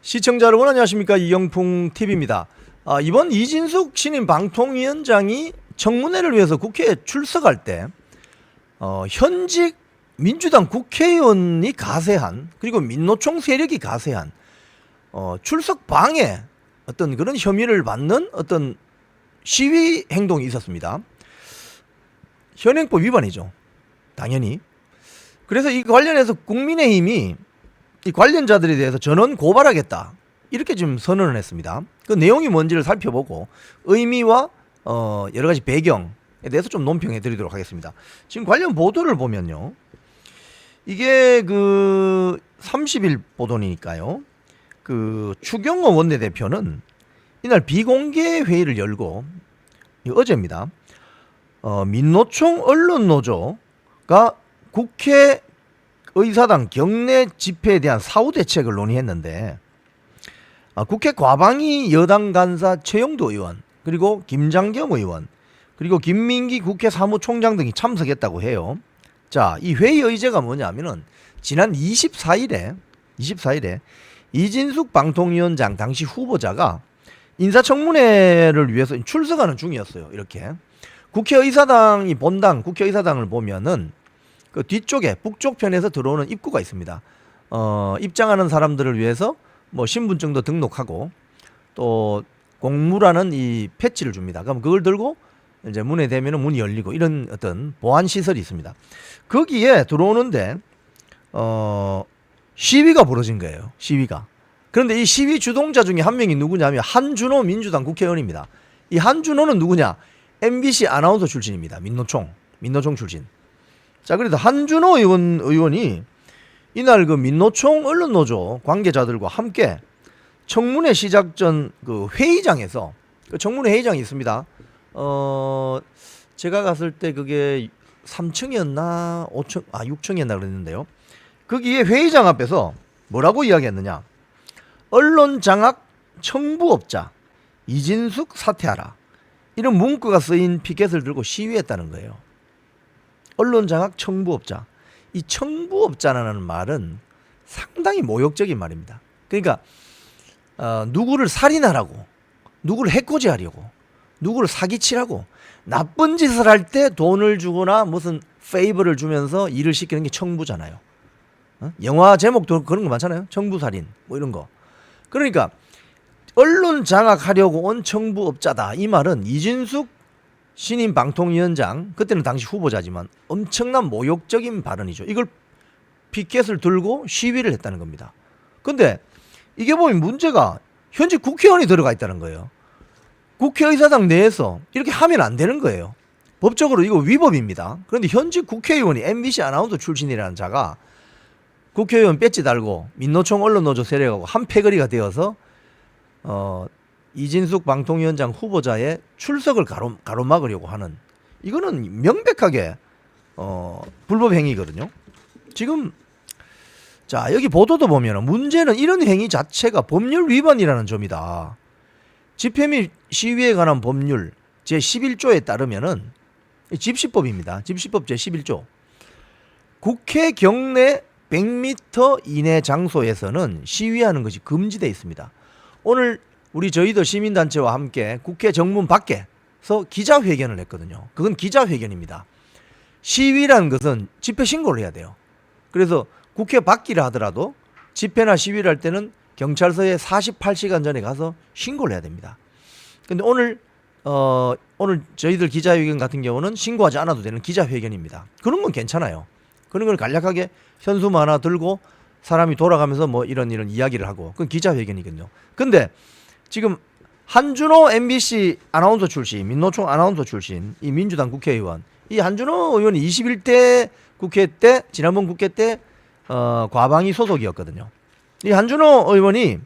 시청자 여러분 안녕하십니까, 이영풍 TV입니다. 이번 이진숙 신임 방통위원장이 청문회를 위해서 국회에 출석할 때 현직 민주당 국회의원이 가세한, 그리고 민노총 세력이 가세한 출석 방해, 어떤 그런 혐의를 받는 어떤 시위 행동이 있었습니다. 현행법 위반이죠, 당연히. 그래서 이 관련해서 국민의힘이 이 관련자들에 대해서 전원 고발하겠다, 이렇게 지금 선언을 했습니다. 그 내용이 뭔지를 살펴보고 의미와 여러 가지 배경에 대해서 좀 논평해 드리도록 하겠습니다. 지금 관련 보도를 보면요, 이게 그 30일 보도니까요, 그 추경호 원내대표는 이날 비공개 회의를 열고, 어제입니다, 민노총 언론노조가 국회 의사당 경내 집회에 대한 사후 대책을 논의했는데, 국회 과방위 여당 간사 최영도 의원, 그리고 김장겸 의원, 그리고 김민기 국회 사무총장 등이 참석했다고 해요. 자, 이 회의 의제가 뭐냐면은 지난 24일에 이진숙 방통위원장 당시 후보자가 인사청문회를 위해서 출석하는 중이었어요. 이렇게 국회의사당이 본당, 국회의사당을 보면은 그 뒤쪽에 북쪽 편에서 들어오는 입구가 있습니다. 입장하는 사람들을 위해서 뭐 신분증도 등록하고 또 공무라는 이 패치를 줍니다. 그럼 그걸 들고 이제 문에 대면은 문이 열리고, 이런 어떤 보안 시설이 있습니다. 거기에 들어오는데 시위가 벌어진 거예요. 시위가. 그런데 이 시위 주동자 중에 한 명이 누구냐면 한준호 민주당 국회의원입니다. 이 한준호는 누구냐? MBC 아나운서 출신입니다. 민노총 출신. 자, 그래서 한준호 의원이 이날 그 민노총 언론노조 관계자들과 함께 청문회 시작 전 그 회의장에서, 그 청문회 회의장이 있습니다. 제가 갔을 때 그게 3층이었나 5층, 6층이었나 그랬는데요. 거기에 회의장 앞에서 뭐라고 이야기했느냐? 언론 장악 청부업자 이진숙 사퇴하라, 이런 문구가 쓰인 피켓을 들고 시위했다는 거예요. 언론 장악 청부업자. 이 청부업자라는 말은 상당히 모욕적인 말입니다. 그러니까 누구를 살인하라고, 누구를 해코지하려고, 누구를 사기치라고 나쁜 짓을 할 때 돈을 주거나 무슨 페이버를 주면서 일을 시키는 게 청부잖아요. 영화 제목도 그런 거 많잖아요. 청부살인 뭐 이런 거. 그러니까 언론 장악하려고 온 청부업자다, 이 말은 이진숙 신임 방통위원장, 그때는 당시 후보자지만 엄청난 모욕적인 발언이죠. 이걸 피켓을 들고 시위를 했다는 겁니다. 근데 이게 보면 문제가 현직 국회의원이 들어가 있다는 거예요. 국회의사당 내에서 이렇게 하면 안 되는 거예요. 법적으로 이거 위법입니다. 그런데 현직 국회의원이 MBC 아나운서 출신이라는 자가 국회의원 배지 달고 민노총 언론노조 세력하고 한 패거리가 되어서 이진숙 방통위원장 후보자의 출석을 가로막으려고 하는, 이거는 명백하게 불법 행위거든요. 지금 자, 여기 보도도 보면 문제는 이런 행위 자체가 법률 위반이라는 점이다. 집회 및 시위에 관한 법률 제11조에 따르면은 집시법입니다. 집시법 제11조. 국회 경내 100m 이내 장소에서는 시위하는 것이 금지되어 있습니다. 오늘 저희도 시민단체와 함께 국회 정문 밖에서 기자회견을 했거든요. 그건 기자회견입니다. 시위라는 것은 집회 신고를 해야 돼요. 그래서 국회 밖이라 하더라도 집회나 시위를 할 때는 경찰서에 48시간 전에 가서 신고를 해야 됩니다. 근데 오늘 저희들 기자회견 같은 경우는 신고하지 않아도 되는 기자회견입니다. 그런 건 괜찮아요. 그런 걸 간략하게 현수막 하나 들고 사람이 돌아가면서 뭐 이런 이야기를 하고, 그건 기자회견이거든요. 근데 지금 한준호 MBC 아나운서 출신, 민노총 아나운서 출신 이 민주당 국회의원, 이 한준호 의원이 21대 국회 때, 지난번 국회 때 과방위 소속이었거든요. 이 한준호 의원이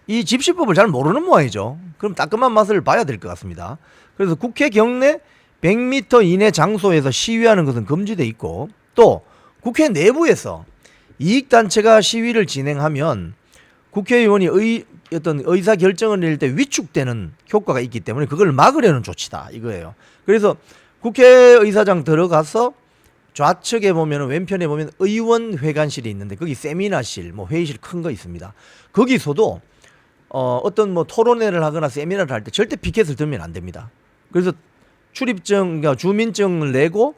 이 집시법을 잘 모르는 모양이죠. 그럼 따끔한 맛을 봐야 될 것 같습니다. 그래서 국회 경내 100m 이내 장소에서 시위하는 것은 금지돼 있고, 또 국회 내부에서 이익단체가 시위를 진행하면 국회의원이 어떤 의사 결정을 내릴 때 위축되는 효과가 있기 때문에 그걸 막으려는 조치다, 이거예요. 그래서 국회의사장 들어가서 좌측에 보면은 왼편에 보면 의원회관실이 있는데 거기 세미나실, 뭐 회의실 큰 거 있습니다. 거기서도 어떤 뭐 토론회를 하거나 세미나를 할 때 절대 피켓을 들면 안 됩니다. 그래서 출입증, 그러니까 주민증을 내고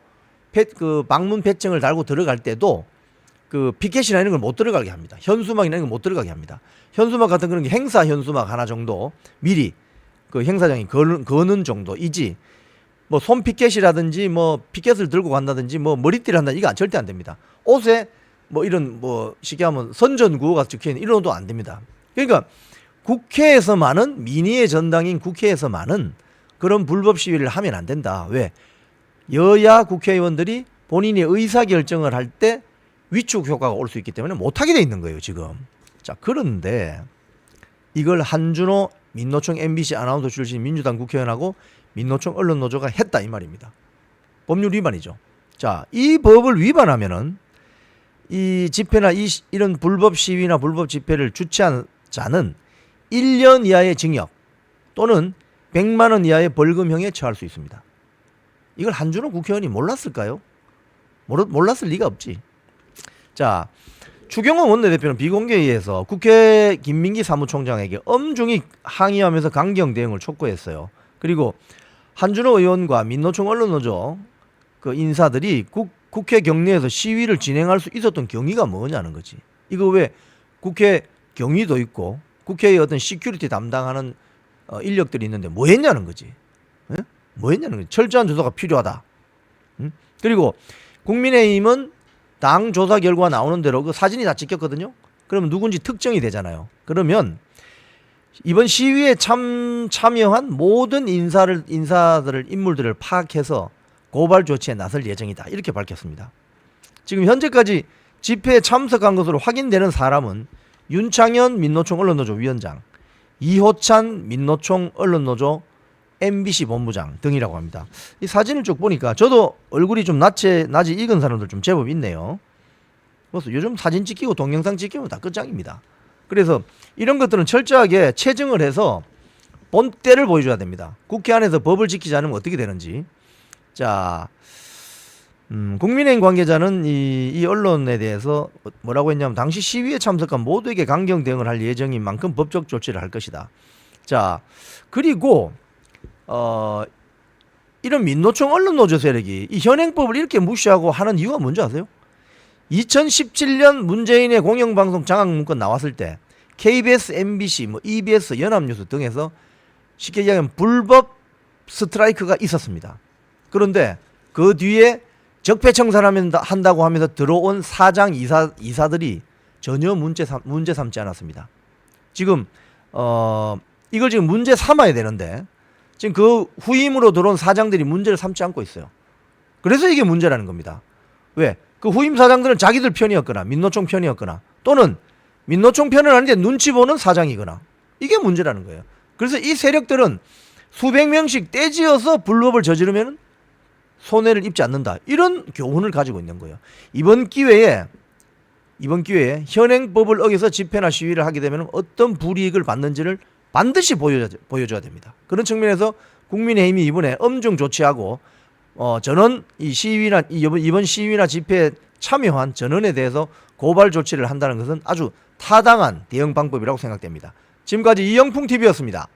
그 방문 배증을 달고 들어갈 때도 그 피켓이나 이런 걸 못 들어가게 합니다. 현수막이나 이런 걸 못 들어가게 합니다. 현수막 같은 그런 게 행사 현수막 하나 정도 미리 그 행사장이 거는 정도이지 뭐 손피켓이라든지 뭐 피켓을 들고 간다든지 뭐 머리띠를 한다 이거 절대 안 됩니다. 옷에 뭐 이런 뭐 쉽게 하면 선전구호가 적혀있는 이런 것도 안 됩니다. 그러니까 국회에서만은 민의의 전당인 국회에서만은 그런 불법 시위를 하면 안 된다. 왜? 여야 국회의원들이 본인이 의사결정을 할 때 위축 효과가 올 수 있기 때문에 못하게 돼 있는 거예요 지금. 자, 그런데 이걸 한준호 민노총 MBC 아나운서 출신 민주당 국회의원하고 민노총 언론노조가 했다 이 말입니다. 법률 위반이죠. 자, 이 법을 위반하면은 이 집회나 이런 불법 시위나 불법 집회를 주최한 자는 1년 이하의 징역 또는 100만 원 이하의 벌금형에 처할 수 있습니다. 이걸 한준호 국회의원이 몰랐을까요? 몰랐을 리가 없지. 자, 추경호 원내대표는 비공개회의에서 국회 김민기 사무총장에게 엄중히 항의하면서 강경 대응을 촉구했어요. 그리고 한준호 의원과 민노총 언론노조 그 인사들이 국회 경내에서 시위를 진행할 수 있었던 경위가 뭐냐는 거지. 이거 왜 국회 경위도 있고 국회의 어떤 시큐리티 담당하는 인력들이 있는데 뭐 했냐는 거지. 에? 뭐 했냐는 거지. 철저한 조사가 필요하다. 응? 그리고 국민의힘은 당 조사 결과 나오는 대로 그 사진이 다 찍혔거든요. 그러면 누군지 특정이 되잖아요. 그러면 이번 시위에 참여한 모든 인물들을 파악해서 고발 조치에 나설 예정이다. 이렇게 밝혔습니다. 지금 현재까지 집회에 참석한 것으로 확인되는 사람은 윤창현 민노총 언론노조 위원장, 이호찬 민노총 언론노조 MBC 본부장 등이라고 합니다. 이 사진을 쭉 보니까 저도 얼굴이 좀 낯이 익은 사람들 좀 제법 있네요. 그래서 요즘 사진 찍히고 동영상 찍히면 다 끝장입니다. 그래서 이런 것들은 철저하게 체증을 해서 본때를 보여줘야 됩니다. 국회 안에서 법을 지키지 않으면 어떻게 되는지. 자, 국민의힘 관계자는 이 언론에 대해서 뭐라고 했냐면 당시 시위에 참석한 모두에게 강경 대응을 할 예정인 만큼 법적 조치를 할 것이다. 자, 그리고 이런 민노총 언론노조 세력이 이 현행법을 이렇게 무시하고 하는 이유가 뭔지 아세요? 2017년 문재인의 공영방송 장악문건 나왔을 때 KBS, MBC, 뭐 EBS, 연합뉴스 등에서 쉽게 얘기하면 불법 스트라이크가 있었습니다. 그런데 그 뒤에 적폐청산한다고 하면서 들어온 사장 이사들이 전혀 문제 삼지 않았습니다. 지금 이걸 지금 문제 삼아야 되는데 지금 그 후임으로 들어온 사장들이 문제를 삼지 않고 있어요. 그래서 이게 문제라는 겁니다. 왜? 그 후임 사장들은 자기들 편이었거나 민노총 편이었거나 또는 민노총 편은 아닌데 눈치 보는 사장이거나 이게 문제라는 거예요. 그래서 이 세력들은 수백 명씩 떼지어서 불법을 저지르면 손해를 입지 않는다. 이런 교훈을 가지고 있는 거예요. 이번 기회에 현행법을 어겨서 집회나 시위를 하게 되면 어떤 불이익을 받는지를 반드시 보여줘야 됩니다. 그런 측면에서 국민의힘이 이번에 엄중 조치하고 전원 이번 시위나 집회에 참여한 전원에 대해서 고발 조치를 한다는 것은 아주 타당한 대응 방법이라고 생각됩니다. 지금까지 이영풍 TV였습니다.